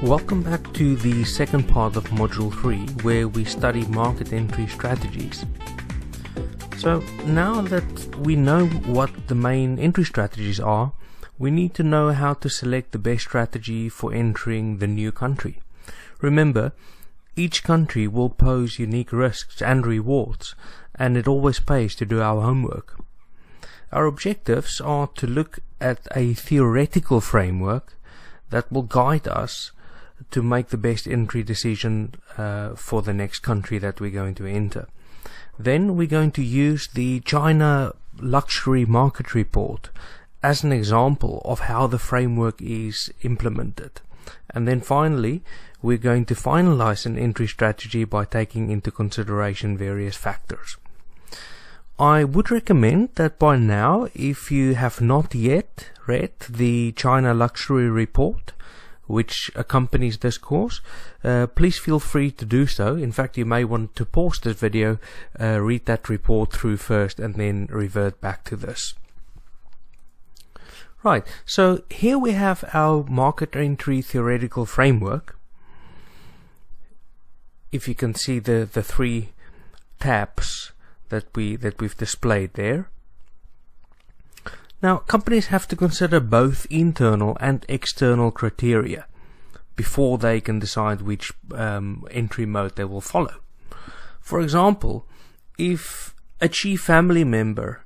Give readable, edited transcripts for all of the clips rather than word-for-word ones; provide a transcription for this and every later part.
Welcome back to the second part of Module 3, where we study market entry strategies. So now that we know what the main entry strategies are, we need to know how to select the best strategy for entering the new country. Remember, each country will pose unique risks and rewards, and it always pays to do our homework. Our objectives are to look at a theoretical framework that will guide us to make the best entry decision for the next country that we're going to enter. Then we're going to use the China Luxury Market Report as an example of how the framework is implemented. And then finally, we're going to finalize an entry strategy by taking into consideration various factors. I would recommend that by now, if you have not yet read the China Luxury Report, which accompanies this course, please feel free to do so. In fact, you may want to pause this video, read that report through first, and then revert back to this. Right, so here we have our market entry theoretical framework. If you can see the three tabs that we've displayed there. Now, companies have to consider both internal and external criteria before they can decide which entry mode they will follow. For example, if a chief family member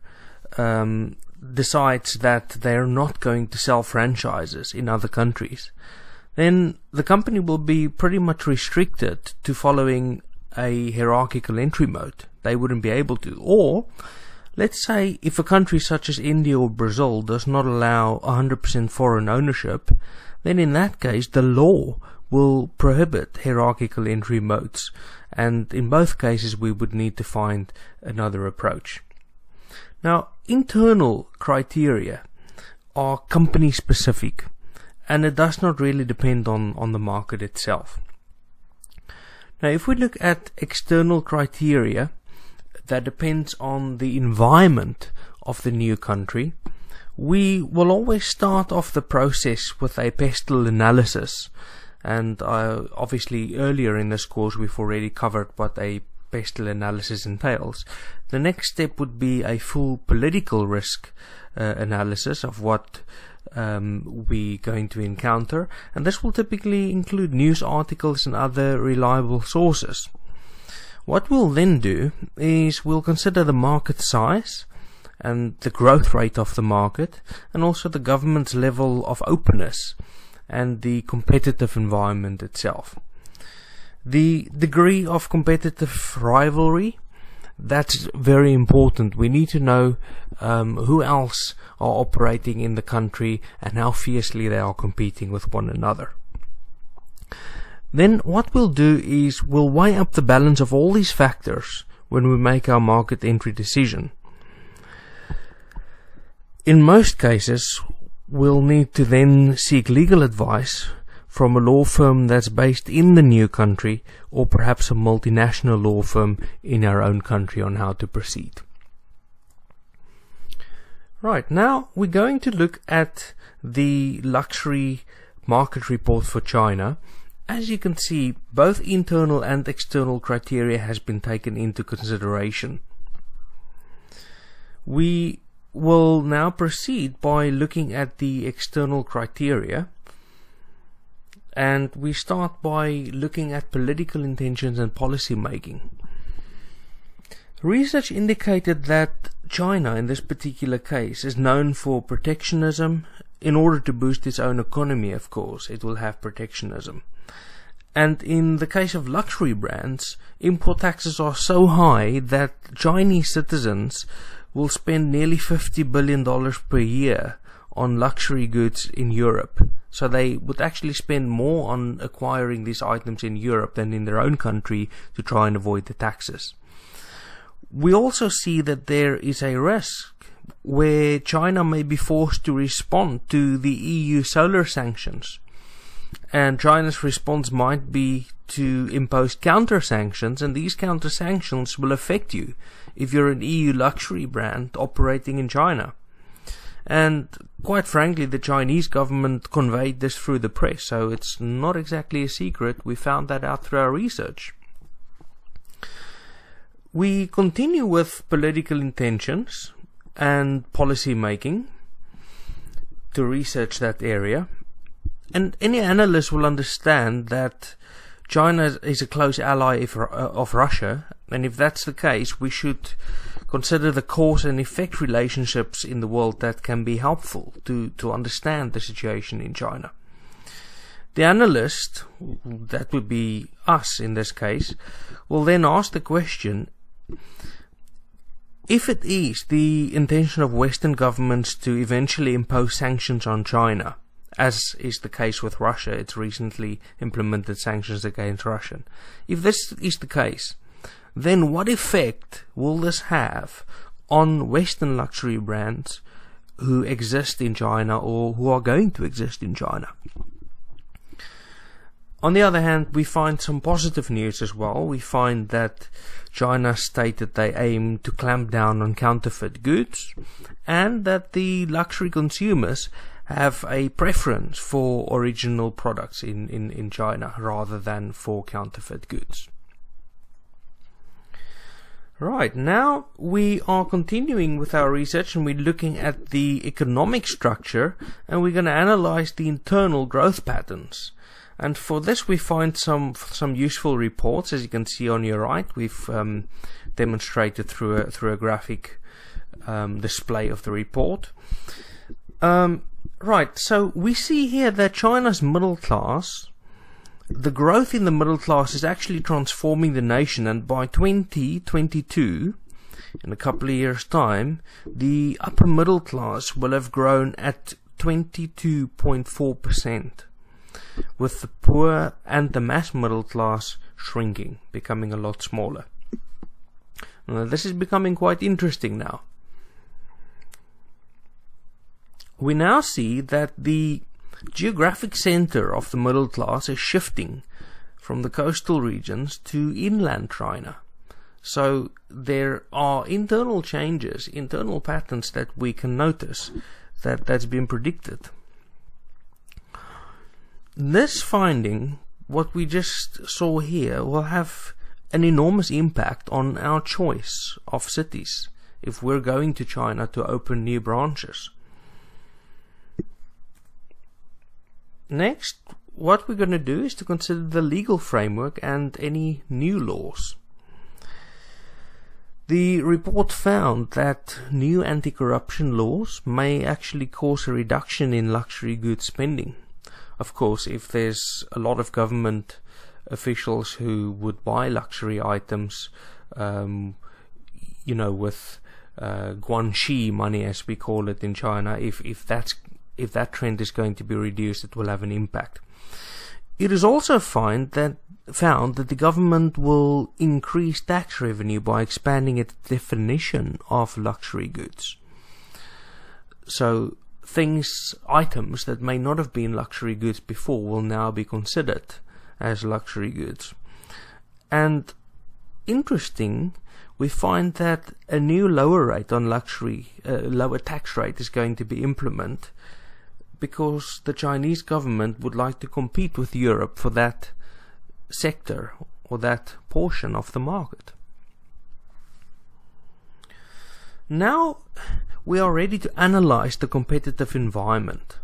decides that they're not going to sell franchises in other countries, then the company will be pretty much restricted to following a hierarchical entry mode. They wouldn't be able to. Or let's say if a country such as India or Brazil does not allow 100% foreign ownership, then in that case the law will prohibit hierarchical entry modes, and in both cases we would need to find another approach. Now, internal criteria are company specific, and it does not really depend on the market itself. Now, if we look at external criteria, that depends on the environment of the new country. We will always start off the process with a pestle analysis, and obviously earlier in this course we've already covered what a pestle analysis entails. The next step would be a full political risk analysis of what we're going to encounter, and this will typically include news articles and other reliable sources. What we'll then do is we'll consider the market size and the growth rate of the market, and also the government's level of openness and the competitive environment itself. The degree of competitive rivalry, that's very important. We need to know who else are operating in the country and how fiercely they are competing with one another. Then what we'll do is we'll weigh up the balance of all these factors when we make our market entry decision. In most cases, we'll need to then seek legal advice from a law firm that's based in the new country, or perhaps a multinational law firm in our own country, on how to proceed. Right, now we're going to look at the luxury market report for China. As you can see, both internal and external criteria has been taken into consideration. We will now proceed by looking at the external criteria, and we start by looking at political intentions and policy making. Research indicated that China, in this particular case, is known for protectionism. In order to boost its own economy, of course, it will have protectionism. And in the case of luxury brands, import taxes are so high that Chinese citizens will spend nearly $50 billion per year on luxury goods in Europe. So they would actually spend more on acquiring these items in Europe than in their own country to try and avoid the taxes. We also see that there is a risk where China may be forced to respond to the EU solar sanctions. And China's response might be to impose counter-sanctions, and these counter-sanctions will affect you if you're an EU luxury brand operating in China. And quite frankly, the Chinese government conveyed this through the press, so it's not exactly a secret. We found that out through our research. We continue with political intentions and policy making to research that area. And any analyst will understand that China is a close ally of Russia, and if that's the case, we should consider the cause and effect relationships in the world that can be helpful to understand the situation in China. The analyst, that would be us in this case, will then ask the question, if it is the intention of Western governments to eventually impose sanctions on China, as is the case with Russia, it's recently implemented sanctions against Russia. If this is the case, then what effect will this have on Western luxury brands who exist in China or who are going to exist in China? On the other hand, we find some positive news as well. We find that China stated they aim to clamp down on counterfeit goods, and that the luxury consumers have a preference for original products in China rather than for counterfeit goods. Right, now we are continuing with our research and we're looking at the economic structure, and we're going to analyze the internal growth patterns. And for this we find some useful reports. As you can see on your right, we've demonstrated through a graphic display of the report. Right, so we see here that China's middle class, the growth in the middle class is actually transforming the nation, and by 2022, in a couple of years' time, the upper middle class will have grown at 22.4%, with the poor and the mass middle class shrinking, becoming a lot smaller. Now, this is becoming quite interesting now. We now see that the geographic center of the middle class is shifting from the coastal regions to inland China. So there are internal changes, internal patterns that we can notice that's been predicted. This finding, what we just saw here, will have an enormous impact on our choice of cities if we're going to China to open new branches. Next, what we're going to do is to consider the legal framework and any new laws. The report found that new anti-corruption laws may actually cause a reduction in luxury goods spending. Of course, if there's a lot of government officials who would buy luxury items, with guanxi money, as we call it in China, if that trend is going to be reduced, it will have an impact. It is also found that the government will increase tax revenue by expanding its definition of luxury goods. So items that may not have been luxury goods before will now be considered as luxury goods. And interesting, we find that a new lower rate on lower tax rate is going to be implemented, because the Chinese government would like to compete with Europe for that sector or that portion of the market. Now we are ready to analyze the competitive environment,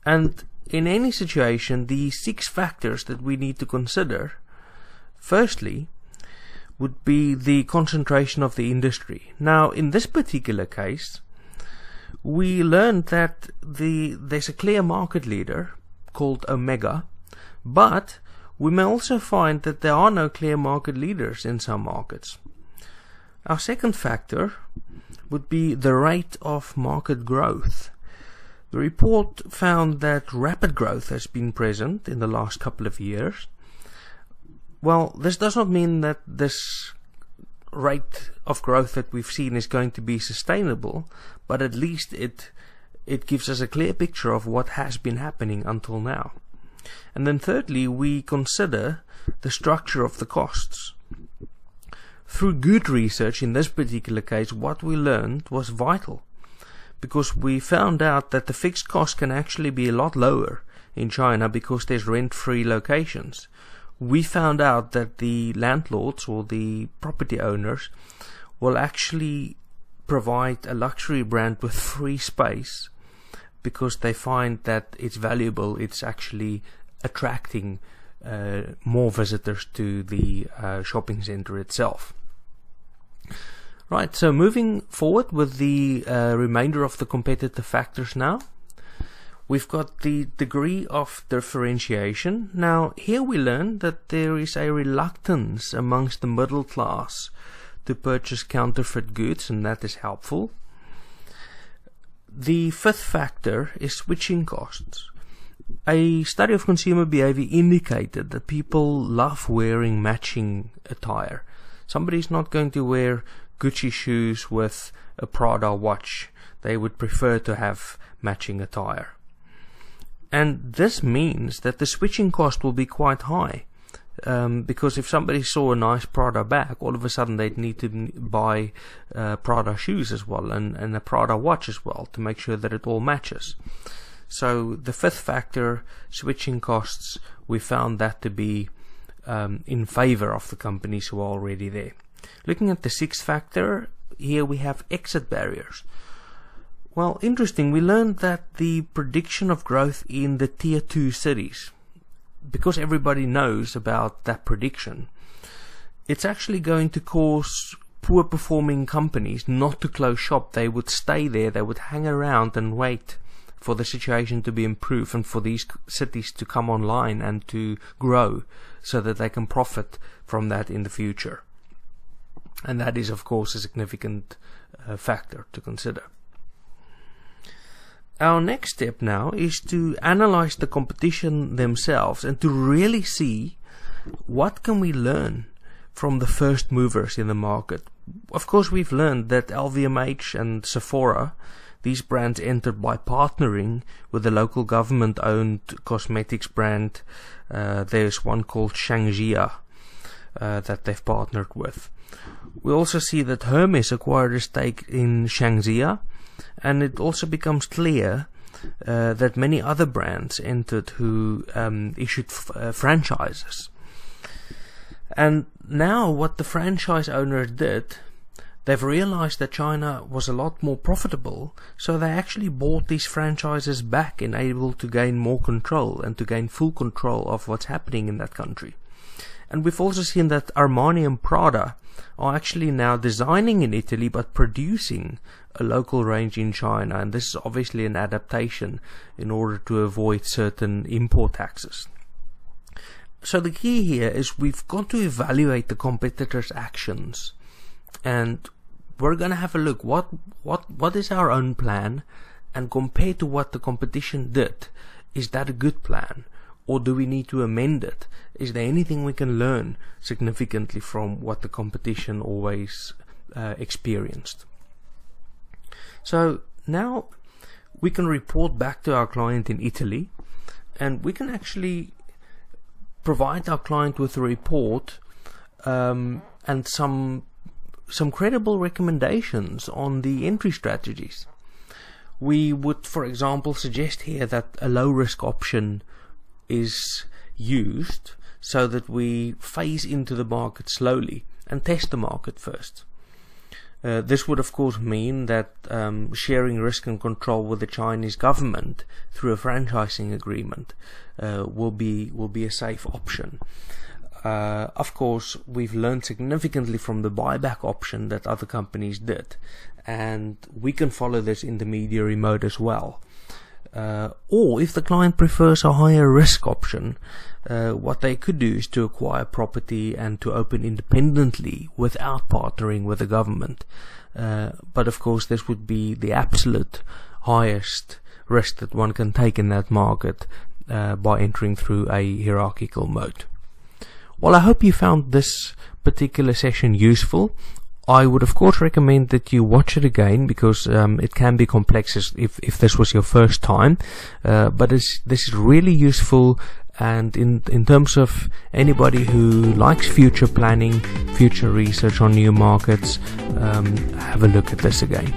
and in any situation, the 6 factors that we need to consider, firstly, would be the concentration of the industry. Now, in this particular case, we learned that there's a clear market leader called Omega, but we may also find that there are no clear market leaders in some markets. Our second factor would be the rate of market growth. The report found that rapid growth has been present in the last couple of years. Well, this does not mean that this rate of growth that we've seen is going to be sustainable, but at least it gives us a clear picture of what has been happening until now. And then thirdly, we consider the structure of the costs. Through good research in this particular case, what we learned was vital, because we found out that the fixed cost can actually be a lot lower in China because there's rent-free locations. We found out that the landlords or the property owners will actually provide a luxury brand with free space because they find that it's valuable, it's actually attracting more visitors to the shopping center itself. Right, so moving forward with the remainder of the competitive factors now. We've got the degree of differentiation. Now, here we learn that there is a reluctance amongst the middle class to purchase counterfeit goods, and that is helpful. The fifth factor is switching costs. A study of consumer behavior indicated that people love wearing matching attire. Somebody's not going to wear Gucci shoes with a Prada watch. They would prefer to have matching attire. And this means that the switching cost will be quite high. Because if somebody saw a nice Prada bag, all of a sudden they'd need to buy Prada shoes as well and a Prada watch as well to make sure that it all matches. So the fifth factor, switching costs, we found that to be in favor of the companies who are already there. Looking at the sixth factor, here we have exit barriers. Well, interesting, we learned that the prediction of growth in the tier 2 cities, because everybody knows about that prediction, it's actually going to cause poor performing companies not to close shop. They would stay there, they would hang around and wait for the situation to be improved and for these cities to come online and to grow so that they can profit from that in the future. And that is, of course, a significant factor to consider. Our next step now is to analyze the competition themselves and to really see what can we learn from the first movers in the market. Of course, we've learned that LVMH and Sephora, these brands entered by partnering with the local government-owned cosmetics brand. There's one called Shangxia that they've partnered with. We also see that Hermes acquired a stake in Shangxia, and it also becomes clear that many other brands entered who issued franchises. And now what the franchise owners did, they've realized that China was a lot more profitable, so they actually bought these franchises back and able to gain more control and to gain full control of what's happening in that country. And we've also seen that Armani and Prada are actually now designing in Italy but producing a local range in China, and this is obviously an adaptation in order to avoid certain import taxes. So the key here is we've got to evaluate the competitors' actions, and we're going to have a look what is our own plan, and compare to what the competition did. Is that a good plan? Or do we need to amend it? Is there anything we can learn significantly from what the competition always experienced? So now we can report back to our client in Italy, and we can actually provide our client with a report and some credible recommendations on the entry strategies. We would, for example, suggest here that a low risk option is used so that we phase into the market slowly and test the market first. This would of course mean that sharing risk and control with the Chinese government through a franchising agreement will be a safe option. Of course, we've learned significantly from the buyback option that other companies did, and we can follow this intermediary mode as well. Or if the client prefers a higher risk option, what they could do is to acquire property and to open independently without partnering with the government. But of course this would be the absolute highest risk that one can take in that market by entering through a hierarchical mode. Well, I hope you found this particular session useful. I would of course recommend that you watch it again, because it can be complex if this was your first time, but this is really useful, and in terms of anybody who likes future planning, future research on new markets, have a look at this again.